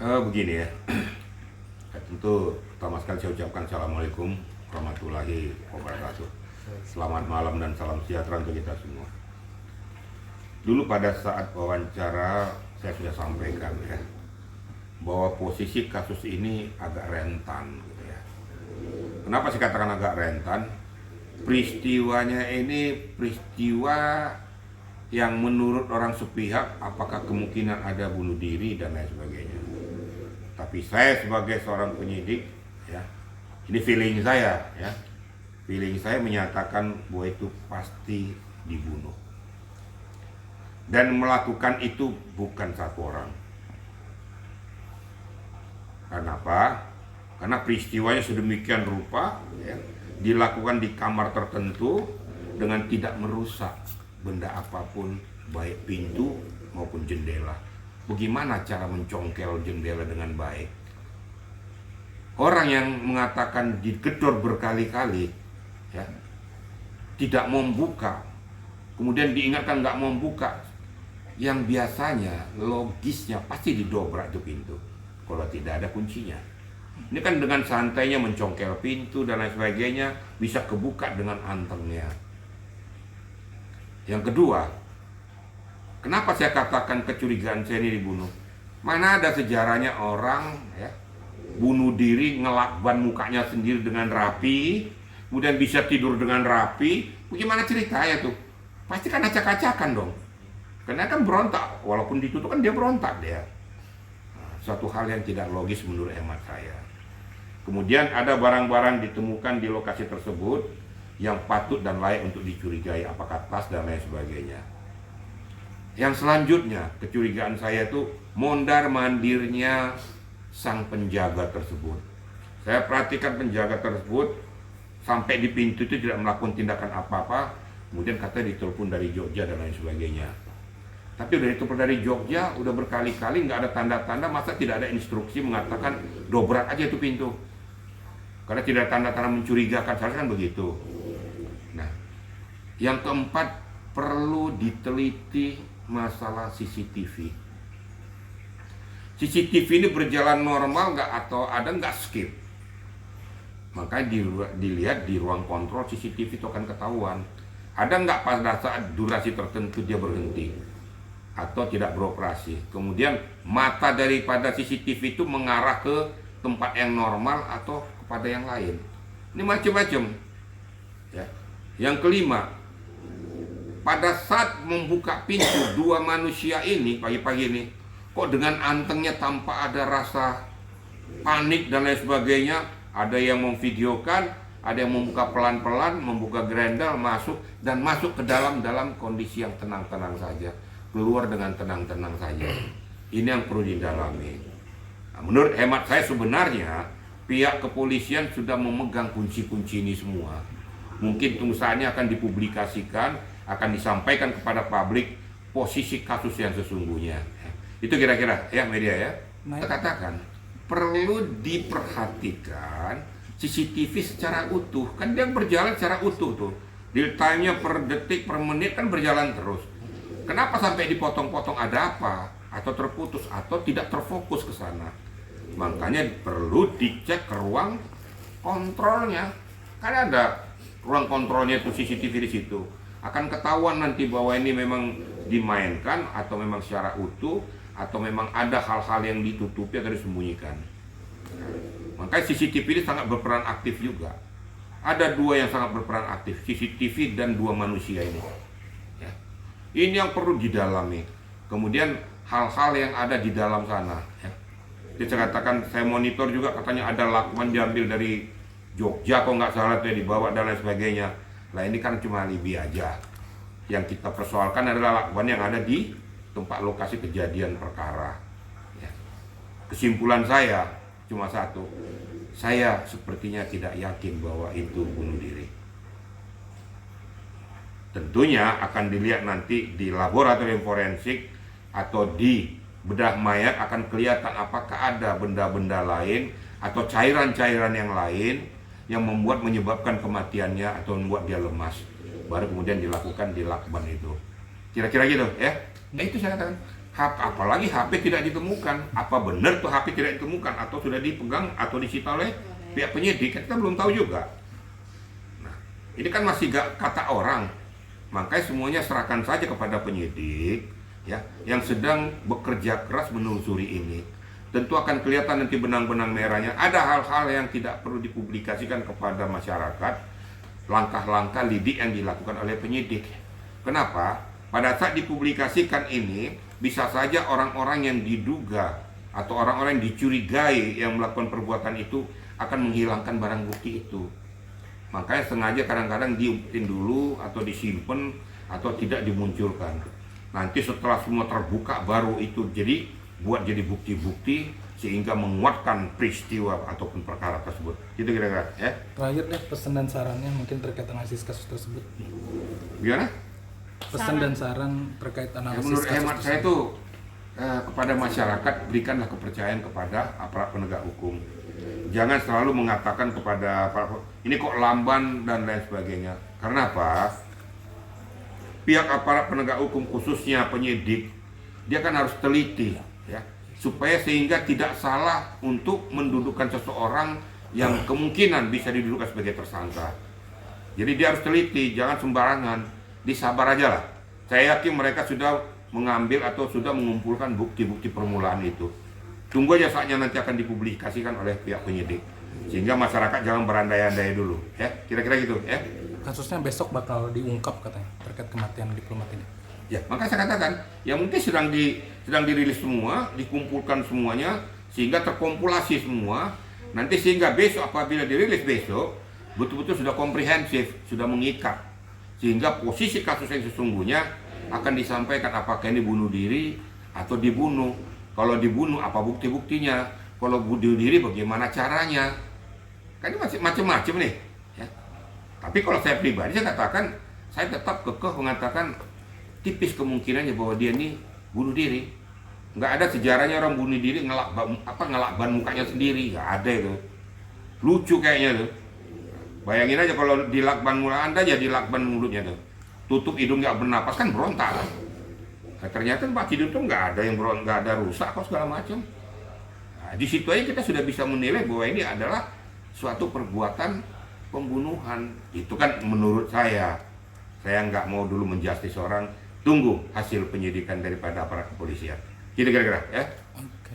Begini ya, tentu pertama sekali saya ucapkan Assalamualaikum warahmatullahi wabarakatuh. Selamat malam dan salam sejahtera untuk kita semua. Dulu pada saat wawancara saya sudah sampaikan ya, bahwa posisi kasus ini agak rentan gitu ya. Kenapa saya katakan agak rentan? Peristiwanya ini peristiwa yang menurut orang sepihak apakah kemungkinan ada bunuh diri dan lain sebagainya. Tapi saya sebagai seorang penyidik ya, ini feeling saya ya. Feeling saya menyatakan bahwa itu pasti dibunuh. Dan melakukan itu bukan satu orang. Kenapa? Karena peristiwanya sedemikian rupa ya, dilakukan di kamar tertentu dengan tidak merusak benda apapun, baik pintu maupun jendela. Bagaimana cara mencongkel jendela dengan baik? Orang yang mengatakan digedor berkali-kali ya, tidak mau membuka, kemudian diingatkan nggak mau membuka, yang biasanya logisnya pasti didobrak itu pintu kalau tidak ada kuncinya. Ini kan dengan santainya mencongkel pintu dan lain sebagainya bisa kebuka dengan antengnya. Yang kedua, kenapa saya katakan kecurigaan saya ini dibunuh? Mana ada sejarahnya orang ya, bunuh diri ngelakban mukanya sendiri dengan rapi, kemudian bisa tidur dengan rapi. Bagaimana ceritanya tuh? Pasti kan acak-acakan dong. Karena kan berontak, walaupun ditutup kan dia berontak dia. Suatu hal yang tidak logis menurut hemat saya. Kemudian ada barang-barang ditemukan di lokasi tersebut yang patut dan layak untuk dicurigai, apakah tas dan lain sebagainya. Yang selanjutnya, kecurigaan saya itu mondar-mandirnya sang penjaga tersebut. Saya perhatikan penjaga tersebut sampai di pintu itu tidak melakukan tindakan apa-apa, kemudian katanya ditelepon dari Jogja dan lain sebagainya. Tapi udah ditelepon dari Jogja, udah berkali-kali nggak ada tanda-tanda, masa tidak ada instruksi mengatakan dobrak aja itu pintu? Karena tidak ada tanda-tanda mencurigakan, seharusnya kan begitu. Nah, yang keempat, perlu diteliti masalah CCTV. CCTV ini berjalan normal nggak atau ada nggak skip? Makanya dilihat di ruang kontrol CCTV itu akan ketahuan. Ada nggak pada saat durasi tertentu dia berhenti atau tidak beroperasi. Kemudian mata daripada CCTV itu mengarah ke tempat yang normal atau kepada yang lain. Ini macam-macam. Ya. Yang kelima, pada saat membuka pintu dua manusia ini pagi-pagi ini, kok dengan antengnya tanpa ada rasa panik dan lain sebagainya. Ada yang memvideokan, ada yang membuka pelan-pelan, membuka gerendal, masuk dan masuk ke dalam kondisi yang tenang-tenang saja, keluar dengan tenang-tenang saja. Ini yang perlu didalami. Nah, menurut hemat saya sebenarnya pihak kepolisian sudah memegang kunci-kunci ini semua. Mungkin tunggu saatnya akan dipublikasikan, akan disampaikan kepada publik posisi kasus yang sesungguhnya. Itu kira-kira ya media ya. Kita katakan perlu diperhatikan CCTV secara utuh. Kan dia berjalan secara utuh tuh. Real time-nya per detik, per menit kan berjalan terus. Kenapa sampai dipotong-potong, ada apa? Atau terputus atau tidak terfokus ke sana. Makanya perlu dicek ke ruang kontrolnya. Kan ada ruang kontrolnya itu CCTV di situ. Akan ketahuan nanti bahwa ini memang dimainkan atau memang secara utuh atau memang ada hal-hal yang ditutupi atau disembunyikan. Makanya CCTV ini sangat berperan aktif juga. Ada dua yang sangat berperan aktif, CCTV dan dua manusia ini. Ya. Ini yang perlu didalami. Kemudian hal-hal yang ada di dalam sana. Ya. Jadi saya katakan, saya monitor juga katanya ada lakban diambil dari Jogja, kok nggak salah tuh dibawa dan lain sebagainya. Nah ini kan cuma alibi aja. Yang kita persoalkan adalah lakban yang ada di tempat lokasi kejadian perkara. Ya. Kesimpulan saya cuma satu, saya sepertinya tidak yakin bahwa itu bunuh diri. Tentunya akan dilihat nanti di laboratorium forensik atau di bedah mayat akan kelihatan apakah ada benda-benda lain atau cairan-cairan yang lain yang menyebabkan kematiannya atau membuat dia lemas. Baru kemudian dilakukan di lakban itu. Kira-kira gitu ya. Nah itu saya katakan, apalagi HP tidak ditemukan. Apa benar tuh HP tidak ditemukan atau sudah dipegang atau disita oleh pihak penyidik? Kita belum tahu juga. Nah, ini kan masih gak kata orang. Makanya semuanya serahkan saja kepada penyidik ya yang sedang bekerja keras menelusuri ini. Tentu akan kelihatan nanti benang-benang merahnya. Ada hal-hal yang tidak perlu dipublikasikan kepada masyarakat. Langkah-langkah lidik yang dilakukan oleh penyidik. Kenapa? Pada saat dipublikasikan ini, bisa saja orang-orang yang diduga atau orang-orang yang dicurigai yang melakukan perbuatan itu akan menghilangkan barang bukti itu. Makanya sengaja kadang-kadang diumpetin dulu atau disimpan atau tidak dimunculkan. Nanti setelah semua terbuka baru itu buat jadi bukti-bukti sehingga menguatkan peristiwa ataupun perkara tersebut. Gitu kira-kira ya. Terakhir deh pesan dan sarannya mungkin terkait analisis kasus tersebut. Gimana? Pesan dan saran terkait analisis Menurut kasus hemat saya tersebut. itu kepada masyarakat berikanlah kepercayaan kepada aparat penegak hukum. Jangan selalu mengatakan kepada ini kok lamban dan lain sebagainya. Karena apa? Pihak aparat penegak hukum khususnya penyidik dia kan harus teliti ya supaya sehingga tidak salah untuk mendudukkan seseorang yang kemungkinan bisa didudukan sebagai tersangka. Jadi dia harus teliti, jangan sembarangan. Disabar aja lah. Saya yakin mereka sudah mengambil atau sudah mengumpulkan bukti-bukti permulaan itu. Tunggu aja saatnya nanti akan dipublikasikan oleh pihak penyidik. Sehingga masyarakat jangan berandai-andai dulu, ya. Kira-kira gitu, ya. Kasusnya besok bakal diungkap katanya terkait kematian diplomat ini. Ya, maka saya katakan, ya mungkin sedang dirilis semua, dikumpulkan semuanya sehingga terkompilasi semua. Nanti sehingga besok apabila dirilis besok betul-betul sudah komprehensif, sudah mengikat. Sehingga posisi kasus yang sesungguhnya akan disampaikan apakah ini bunuh diri atau dibunuh. Kalau dibunuh apa bukti-buktinya? Kalau bunuh diri bagaimana caranya? Kan ini masih macam-macam nih. Ya. Tapi kalau saya pribadi saya katakan, saya tetap kekeh mengatakan tipis kemungkinannya bahwa dia ini bunuh diri. Nggak ada sejarahnya orang bunuh diri ngelakban mukanya sendiri, nggak ada itu. Lucu kayaknya tuh. Bayangin aja kalau dilakban mulut Anda jadi lakban mulutnya tuh. Tutup hidung nggak bernapas kan berontak. Nah, ternyata tempat tidur tuh nggak ada yang nggak ada rusak kok segala macam. Nah, di situ aja kita sudah bisa menilai bahwa ini adalah suatu perbuatan pembunuhan. Itu kan menurut saya. Saya nggak mau dulu menjustis orang. Tunggu hasil penyidikan daripada aparat kepolisian. Gitu kira-kira ya. Oke.